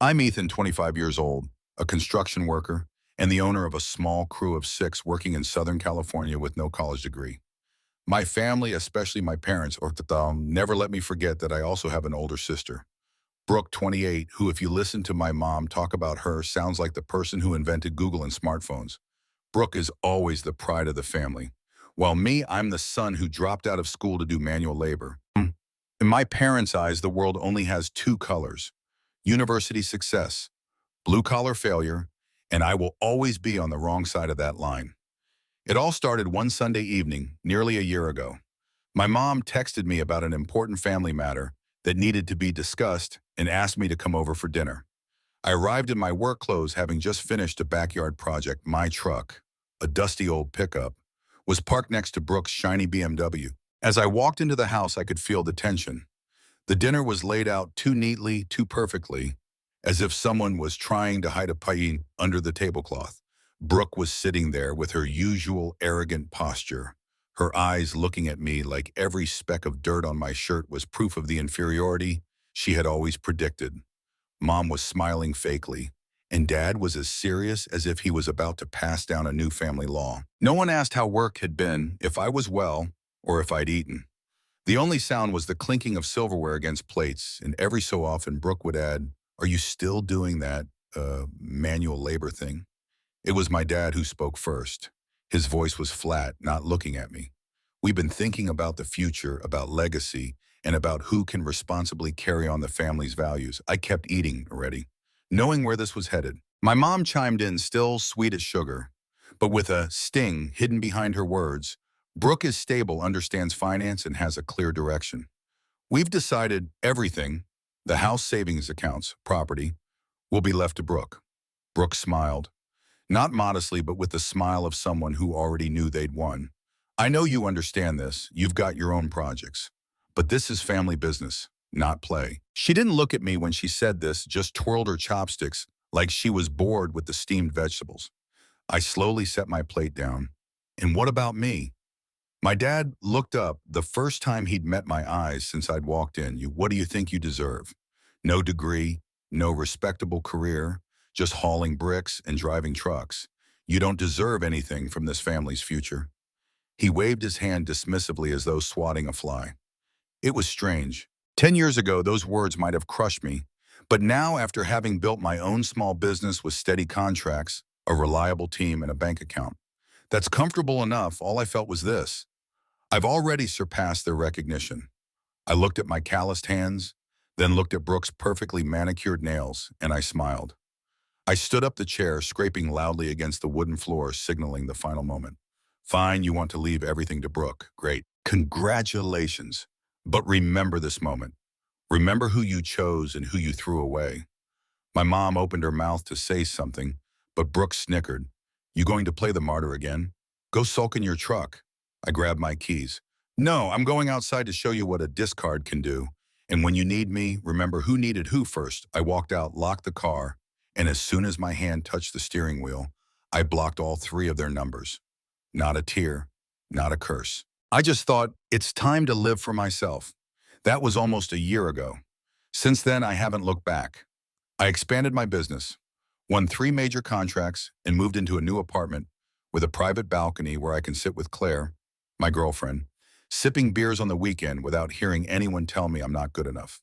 I'm Ethan, 25 years old, a construction worker, and the owner of a small crew of 6 working in Southern California with no college degree. My family, especially my parents, never let me forget that I also have an older sister, Brooke, 28, who, if you listen to my mom talk about her, sounds like the person who invented Google and smartphones. Brooke is always the pride of the family. While me, I'm the son who dropped out of school to do manual labor. In my parents' eyes, the world only has 2 colors: university success, blue-collar failure, and I will always be on the wrong side of that line. It all started one Sunday evening, nearly a year ago. My mom texted me about an important family matter that needed to be discussed and asked me to come over for dinner. I arrived in my work clothes, having just finished a backyard project. My truck, a dusty old pickup, was parked next to Brooke's shiny BMW. As I walked into the house, I could feel the tension. The dinner was laid out too neatly, too perfectly, as if someone was trying to hide a pie under the tablecloth. Brooke was sitting there with her usual arrogant posture, her eyes looking at me like every speck of dirt on my shirt was proof of the inferiority she had always predicted. Mom was smiling fakely, and Dad was as serious as if he was about to pass down a new family law. No one asked how work had been, if I was well, or if I'd eaten. The only sound was the clinking of silverware against plates, and every so often Brooke would add, "Are you still doing that, manual labor thing?" It was my dad who spoke first. His voice was flat, not looking at me. "We've been thinking about the future, about legacy, and about who can responsibly carry on the family's values." I kept eating already, knowing where this was headed. My mom chimed in, still sweet as sugar, but with a sting hidden behind her words. "Brooke is stable, understands finance, and has a clear direction. We've decided everything, the house, savings accounts, property, will be left to Brooke." Brooke smiled, not modestly, but with the smile of someone who already knew they'd won. "I know you understand this. You've got your own projects. But this is family business, not play." She didn't look at me when she said this, just twirled her chopsticks like she was bored with the steamed vegetables. I slowly set my plate down. "And what about me?" My dad looked up, the first time he'd met my eyes since I'd walked in. What do you think you deserve? No degree, no respectable career, just hauling bricks and driving trucks. You don't deserve anything from this family's future." He waved his hand dismissively as though swatting a fly. It was strange. 10 years ago, those words might have crushed me. But now, after having built my own small business with steady contracts, a reliable team, and a bank account that's comfortable enough, all I felt was this: I've already surpassed their recognition. I looked at my calloused hands, then looked at Brooke's perfectly manicured nails, and I smiled. I stood up the chair, scraping loudly against the wooden floor, signaling the final moment. "Fine, you want to leave everything to Brooke. Great. Congratulations. But remember this moment. Remember who you chose and who you threw away." My mom opened her mouth to say something, but Brooke snickered. "You going to play the martyr again? Go sulk in your truck." I grabbed my keys. "No, I'm going outside to show you what a discard can do. And when you need me, remember who needed who first." I walked out, locked the car, and as soon as my hand touched the steering wheel, I blocked all 3 of their numbers. Not a tear, not a curse. I just thought, it's time to live for myself. That was almost a year ago. Since then, I haven't looked back. I expanded my business, won 3 major contracts, and moved into a new apartment with a private balcony where I can sit with Claire, my girlfriend, sipping beers on the weekend without hearing anyone tell me I'm not good enough.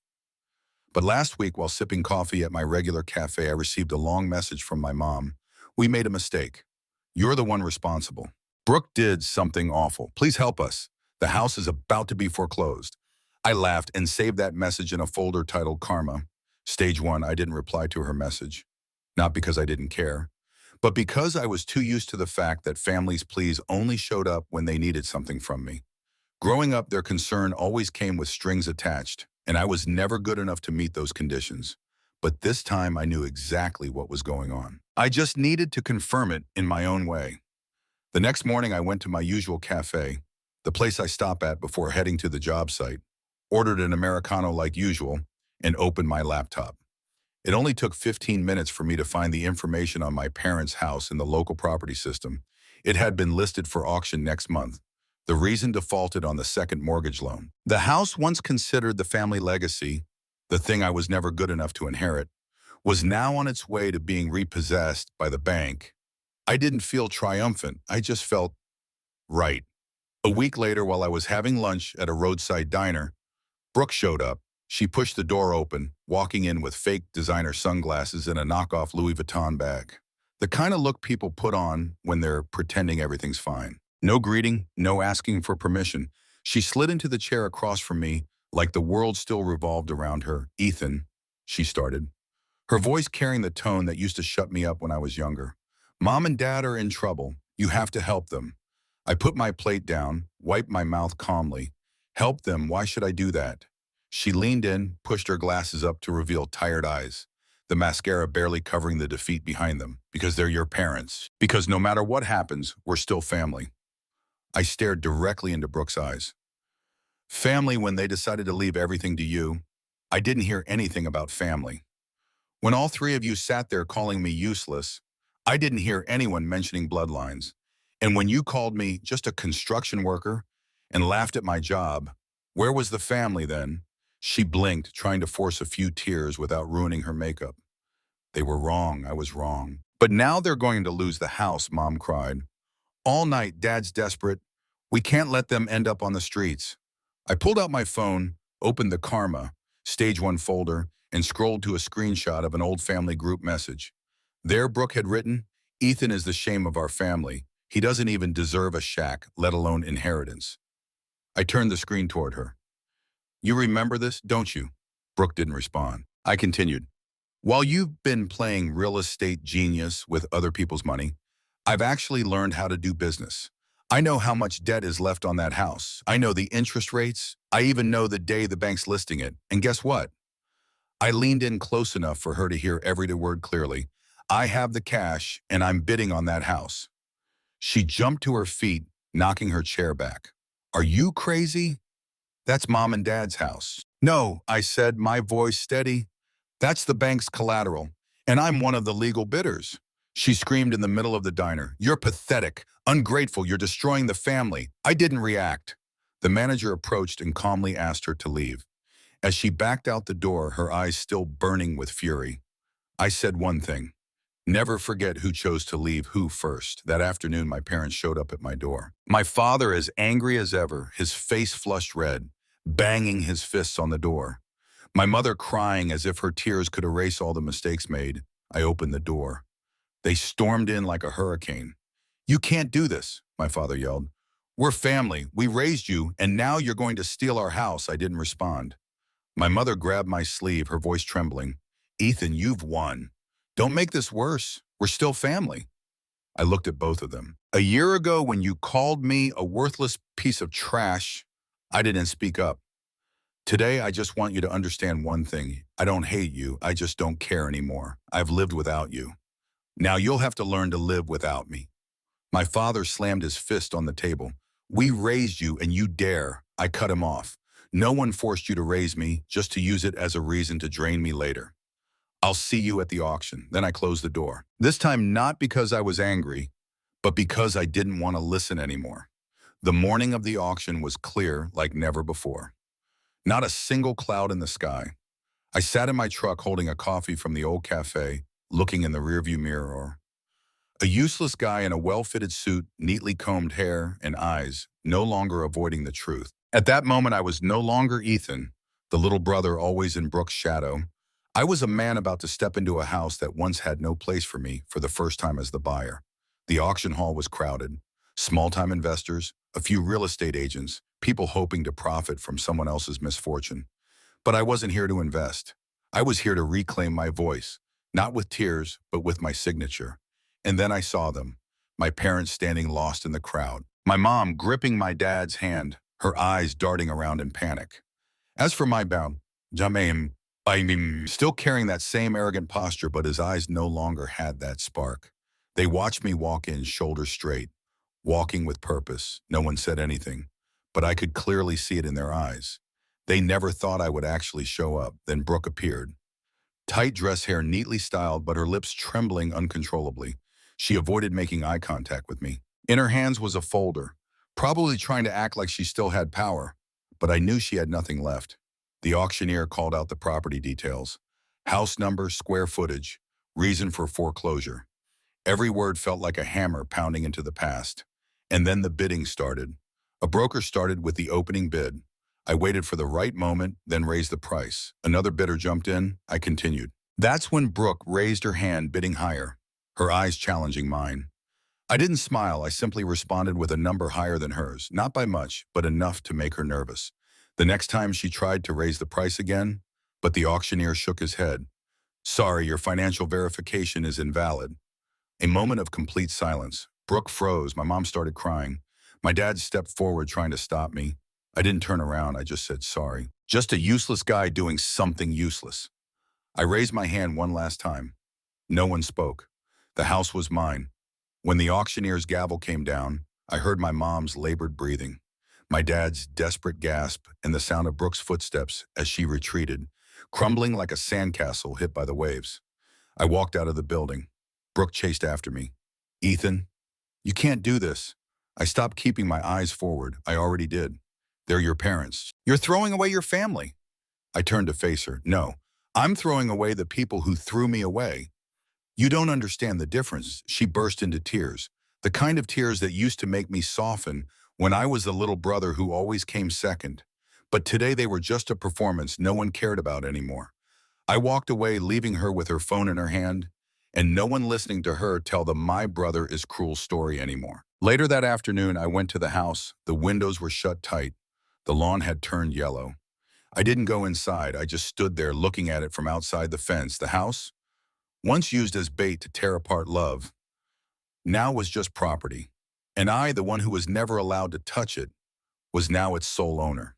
But last week, while sipping coffee at my regular cafe, I received a long message from my mom. "We made a mistake. You're the one responsible. Brooke did something awful. Please help us. The house is about to be foreclosed." I laughed and saved that message in a folder titled Karma. Stage 1, I didn't reply to her message. Not because I didn't care, but because I was too used to the fact that families' pleas only showed up when they needed something from me. Growing up, their concern always came with strings attached, and I was never good enough to meet those conditions. But this time, I knew exactly what was going on. I just needed to confirm it in my own way. The next morning, I went to my usual cafe, the place I stop at before heading to the job site, ordered an Americano like usual, and opened my laptop. It only took 15 minutes for me to find the information on my parents' house in the local property system. It had been listed for auction next month. The reason defaulted on the second mortgage loan. The house, once considered the family legacy, the thing I was never good enough to inherit, was now on its way to being repossessed by the bank. I didn't feel triumphant. I just felt right. A week later, while I was having lunch at a roadside diner, Brooke showed up. She pushed the door open, walking in with fake designer sunglasses and a knockoff Louis Vuitton bag. The kind of look people put on when they're pretending everything's fine. No greeting, no asking for permission. She slid into the chair across from me like the world still revolved around her. "Ethan," she started, her voice carrying the tone that used to shut me up when I was younger. "Mom and Dad are in trouble. You have to help them." I put my plate down, wiped my mouth calmly. "Help them? Why should I do that?" She leaned in, pushed her glasses up to reveal tired eyes, the mascara barely covering the defeat behind them. "Because they're your parents. Because no matter what happens, we're still family." I stared directly into Brooke's eyes. "Family when they decided to leave everything to you." I didn't hear anything about family. "When all three of you sat there calling me useless." I didn't hear anyone mentioning bloodlines. "And when you called me just a construction worker and laughed at my job, where was the family then?" She blinked, trying to force a few tears without ruining her makeup. "They were wrong. I was wrong. But now they're going to lose the house," Mom cried. "All night, Dad's desperate. We can't let them end up on the streets." I pulled out my phone, opened the Karma, Stage 1 folder, and scrolled to a screenshot of an old family group message. There, Brooke had written, "Ethan is the shame of our family. He doesn't even deserve a shack, let alone inheritance." I turned the screen toward her. "You remember this, don't you?" Brooke didn't respond. I continued. "While you've been playing real estate genius with other people's money, I've actually learned how to do business. I know how much debt is left on that house. I know the interest rates. I even know the day the bank's listing it. And guess what?" I leaned in close enough for her to hear every word clearly. "I have the cash, and I'm bidding on that house." She jumped to her feet, knocking her chair back. "Are you crazy? That's Mom and Dad's house." "No," I said, my voice steady. "That's the bank's collateral, and I'm one of the legal bidders." She screamed in the middle of the diner. "You're pathetic, ungrateful, you're destroying the family." I didn't react. The manager approached and calmly asked her to leave. As she backed out the door, her eyes still burning with fury, I said one thing: never forget who chose to leave who first. That afternoon, my parents showed up at my door. My father as angry as ever, his face flushed red, banging his fists on the door. My mother crying as if her tears could erase all the mistakes made. I opened the door. They stormed in like a hurricane. "You can't do this," my father yelled. "We're family. We raised you, and now you're going to steal our house." I didn't respond. My mother grabbed my sleeve, her voice trembling. "Ethan, you've won. Don't make this worse. We're still family." I looked at both of them. "A year ago, when you called me a worthless piece of trash, I didn't speak up. Today, I just want you to understand one thing. I don't hate you. I just don't care anymore. I've lived without you. Now you'll have to learn to live without me." My father slammed his fist on the table. "We raised you, and you dare." I cut him off. "No one forced you to raise me, just to use it as a reason to drain me later. I'll see you at the auction." Then I closed the door. This time not because I was angry, but because I didn't want to listen anymore. The morning of the auction was clear like never before. Not a single cloud in the sky. I sat in my truck holding a coffee from the old cafe, looking in the rearview mirror. A useless guy in a well-fitted suit, neatly combed hair and eyes, no longer avoiding the truth. At that moment, I was no longer Ethan, the little brother always in Brooke's shadow. I was a man about to step into a house that once had no place for me for the first time as the buyer. The auction hall was crowded. Small-time investors, a few real estate agents, people hoping to profit from someone else's misfortune. But I wasn't here to invest. I was here to reclaim my voice, not with tears, but with my signature. And then I saw them, my parents standing lost in the crowd, my mom gripping my dad's hand, her eyes darting around in panic. As for my bound, Jamaim, still carrying that same arrogant posture, but his eyes no longer had that spark. They watched me walk in, shoulders straight, walking with purpose. No one said anything, but I could clearly see it in their eyes. They never thought I would actually show up. Then Brooke appeared. Tight dress hair neatly styled, but her lips trembling uncontrollably. She avoided making eye contact with me. In her hands was a folder, probably trying to act like she still had power, but I knew she had nothing left. The auctioneer called out the property details. House number, square footage, reason for foreclosure. Every word felt like a hammer pounding into the past. And then the bidding started. A broker started with the opening bid. I waited for the right moment, then raised the price. Another bidder jumped in. I continued. That's when Brooke raised her hand, bidding higher, her eyes challenging mine. I didn't smile. I simply responded with a number higher than hers, not by much, but enough to make her nervous. The next time she tried to raise the price again, but the auctioneer shook his head. Sorry, your financial verification is invalid. A moment of complete silence. Brooke froze. My mom started crying. My dad stepped forward trying to stop me. I didn't turn around. I just said sorry. Just a useless guy doing something useless. I raised my hand one last time. No one spoke. The house was mine. When the auctioneer's gavel came down, I heard my mom's labored breathing, my dad's desperate gasp, and the sound of Brooke's footsteps as she retreated, crumbling like a sandcastle hit by the waves. I walked out of the building. Brooke chased after me. Ethan, you can't do this. I stopped keeping my eyes forward. I already did. They're your parents. You're throwing away your family. I turned to face her. No, I'm throwing away the people who threw me away. You don't understand the difference. She burst into tears, the kind of tears that used to make me soften when I was the little brother who always came second. But today they were just a performance no one cared about anymore. I walked away, leaving her with her phone in her hand, and no one listening to her tell the "my brother is cruel" story anymore. Later that afternoon, I went to the house. The windows were shut tight. The lawn had turned yellow. I didn't go inside. I just stood there looking at it from outside the fence. The house, once used as bait to tear apart love, now was just property. And I, the one who was never allowed to touch it, was now its sole owner.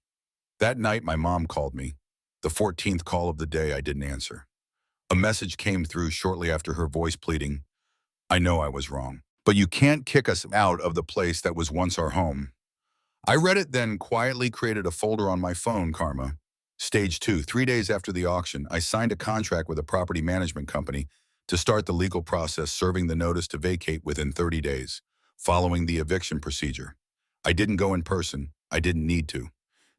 That night, my mom called me. The 14th call of the day, I didn't answer. A message came through shortly after, her voice pleading, I know I was wrong, but you can't kick us out of the place that was once our home. I read it, then quietly created a folder on my phone, Karma. Stage 2, 3 days after the auction, I signed a contract with a property management company to start the legal process, serving the notice to vacate within 30 days, following the eviction procedure. I didn't go in person. I didn't need to.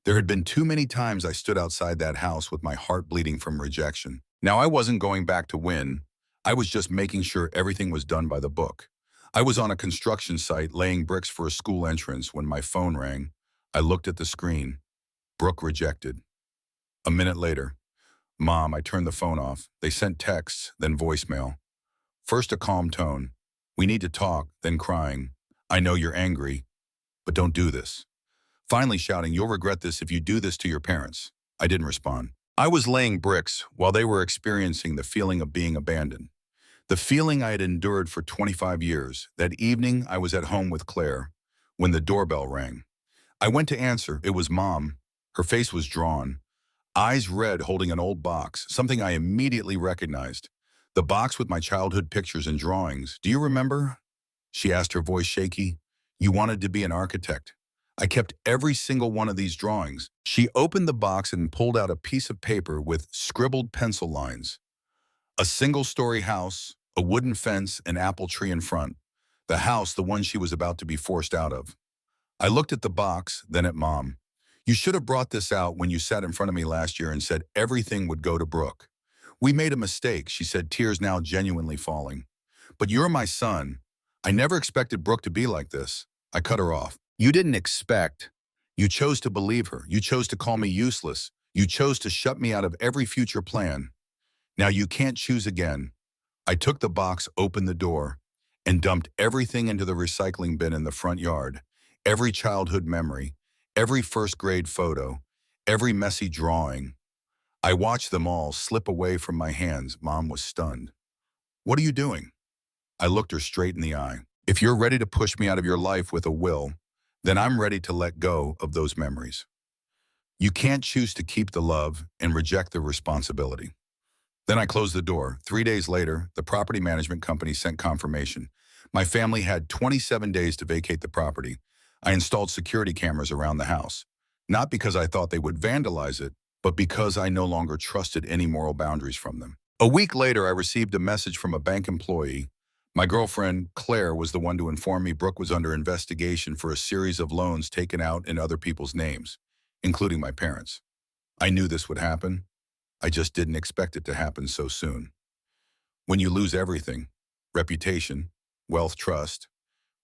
There had been too many times I stood outside that house with my heart bleeding from rejection. Now I wasn't going back to win. I was just making sure everything was done by the book. I was on a construction site laying bricks for a school entrance when my phone rang. I looked at the screen. Brooke rejected. A minute later, Mom, I turned the phone off. They sent texts, then voicemail. First a calm tone. We need to talk, then crying. I know you're angry, but don't do this. Finally shouting, you'll regret this if you do this to your parents. I didn't respond. I was laying bricks while they were experiencing the feeling of being abandoned. The feeling I had endured for 25 years. That evening, I was at home with Claire when the doorbell rang. I went to answer. It was Mom. Her face was drawn, eyes red, holding an old box, something I immediately recognized. The box with my childhood pictures and drawings. Do you remember? She asked, her voice shaky. You wanted to be an architect. I kept every single one of these drawings. She opened the box and pulled out a piece of paper with scribbled pencil lines. A single-story house, a wooden fence, an apple tree in front. The house, the one she was about to be forced out of. I looked at the box, then at Mom. You should have brought this out when you sat in front of me last year and said everything would go to Brooke. We made a mistake, she said, tears now genuinely falling. But you're my son. I never expected Brooke to be like this. I cut her off. You didn't expect. You chose to believe her. You chose to call me useless. You chose to shut me out of every future plan. Now you can't choose again. I took the box, opened the door, and dumped everything into the recycling bin in the front yard. Every childhood memory, every first grade photo, every messy drawing. I watched them all slip away from my hands. Mom was stunned. What are you doing? I looked her straight in the eye. If you're ready to push me out of your life with a will, then I'm ready to let go of those memories. You can't choose to keep the love and reject the responsibility. Then I closed the door. 3 days later, the property management company sent confirmation. My family had 27 days to vacate the property. I installed security cameras around the house, not because I thought they would vandalize it, but because I no longer trusted any moral boundaries from them. A week later, I received a message from a bank employee. My girlfriend, Claire, was the one to inform me Brooke was under investigation for a series of loans taken out in other people's names, including my parents. I knew this would happen. I just didn't expect it to happen so soon. When you lose everything, reputation, wealth, trust,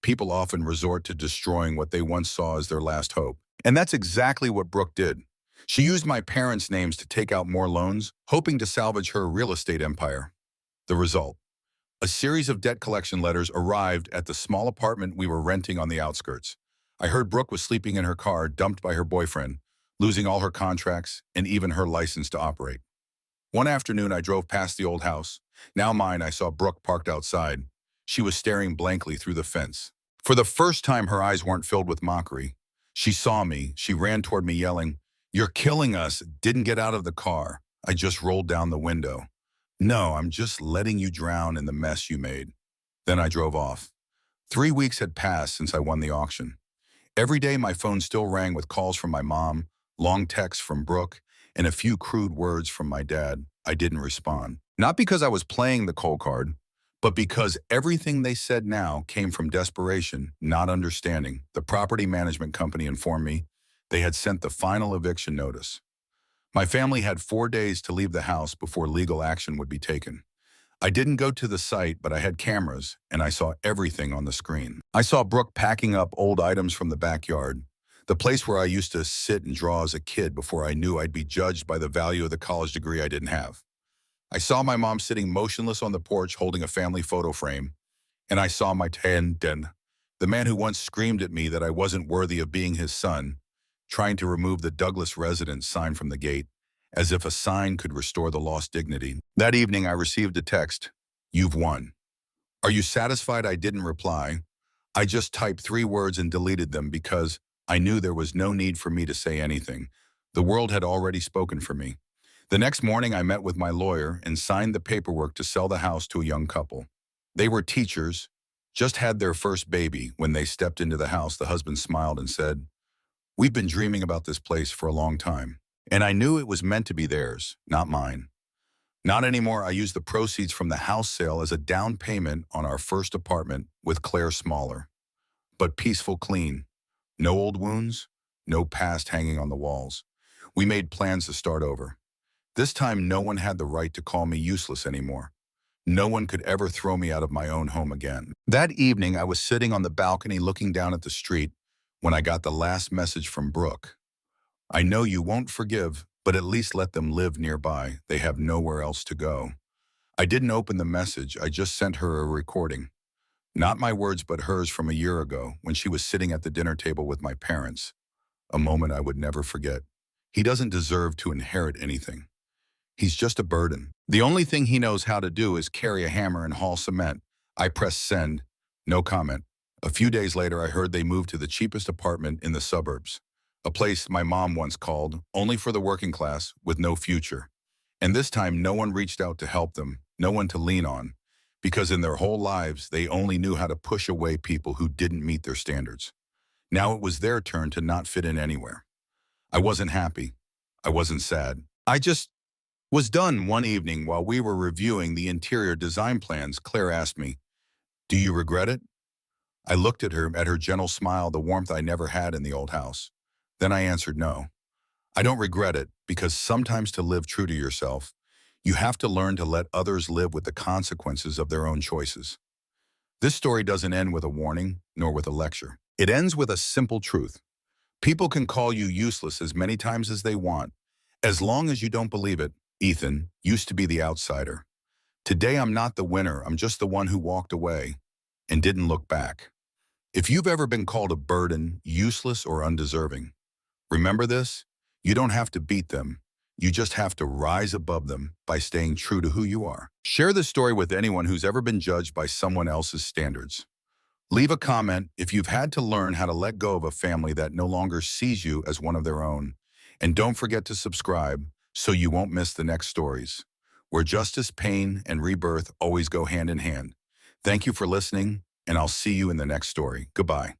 people often resort to destroying what they once saw as their last hope. And that's exactly what Brooke did. She used my parents' names to take out more loans, hoping to salvage her real estate empire. The result: a series of debt collection letters arrived at the small apartment we were renting on the outskirts. I heard Brooke was sleeping in her car, dumped by her boyfriend, losing all her contracts and even her license to operate. One afternoon, I drove past the old house. Now mine, I saw Brooke parked outside. She was staring blankly through the fence. For the first time, her eyes weren't filled with mockery. She saw me. She ran toward me, yelling, "You're killing us." Didn't get out of the car. I just rolled down the window. "No, I'm just letting you drown in the mess you made." Then I drove off. 3 weeks had passed since I won the auction. Every day, my phone still rang with calls from my mom, long texts from Brooke, and a few crude words from my dad. I didn't respond. Not because I was playing the cold card, but because everything they said now came from desperation, not understanding. The property management company informed me they had sent the final eviction notice. My family had 4 days to leave the house before legal action would be taken. I didn't go to the site, but I had cameras, and I saw everything on the screen. I saw Brooke packing up old items from the backyard, the place where I used to sit and draw as a kid before I knew I'd be judged by the value of the college degree I didn't have. I saw my mom sitting motionless on the porch holding a family photo frame, and I saw my den, the man who once screamed at me that I wasn't worthy of being his son, trying to remove the Douglas residence sign from the gate, as if a sign could restore the lost dignity. That evening, I received a text: "You've won." "Are you satisfied?" I didn't reply. I just typed 3 words and deleted them because I knew there was no need for me to say anything. The world had already spoken for me. The next morning, I met with my lawyer and signed the paperwork to sell the house to a young couple. They were teachers, just had their first baby. When they stepped into the house, the husband smiled and said, "We've been dreaming about this place for a long time." And I knew it was meant to be theirs, not mine. Not anymore. I used the proceeds from the house sale as a down payment on our first apartment with Claire, smaller, but peaceful, clean. No old wounds, no past hanging on the walls. We made plans to start over. This time, no one had the right to call me useless anymore. No one could ever throw me out of my own home again. That evening, I was sitting on the balcony looking down at the street when I got the last message from Brooke. "I know you won't forgive, but at least let them live nearby. They have nowhere else to go." I didn't open the message. I just sent her a recording. Not my words, but hers from a year ago when she was sitting at the dinner table with my parents. A moment I would never forget. "He doesn't deserve to inherit anything. He's just a burden. The only thing he knows how to do is carry a hammer and haul cement." I pressed send. No comment. A few days later, I heard they moved to the cheapest apartment in the suburbs, a place my mom once called only for the working class with no future. And this time, no one reached out to help them, no one to lean on, because in their whole lives, they only knew how to push away people who didn't meet their standards. Now it was their turn to not fit in anywhere. I wasn't happy. I wasn't sad. I just was done. One evening, while we were reviewing the interior design plans, Claire asked me, "Do you regret it?" I looked at her gentle smile, the warmth I never had in the old house. Then I answered no. I don't regret it, because sometimes to live true to yourself, you have to learn to let others live with the consequences of their own choices. This story doesn't end with a warning, nor with a lecture. It ends with a simple truth. People can call you useless as many times as they want, as long as you don't believe it. Ethan used to be the outsider. Today, I'm not the winner. I'm just the one who walked away and didn't look back. If you've ever been called a burden, useless, or undeserving, remember this: you don't have to beat them. You just have to rise above them by staying true to who you are. Share this story with anyone who's ever been judged by someone else's standards. Leave a comment if you've had to learn how to let go of a family that no longer sees you as one of their own. And don't forget to subscribe so you won't miss the next stories, where justice, pain, and rebirth always go hand in hand. Thank you for listening, and I'll see you in the next story. Goodbye.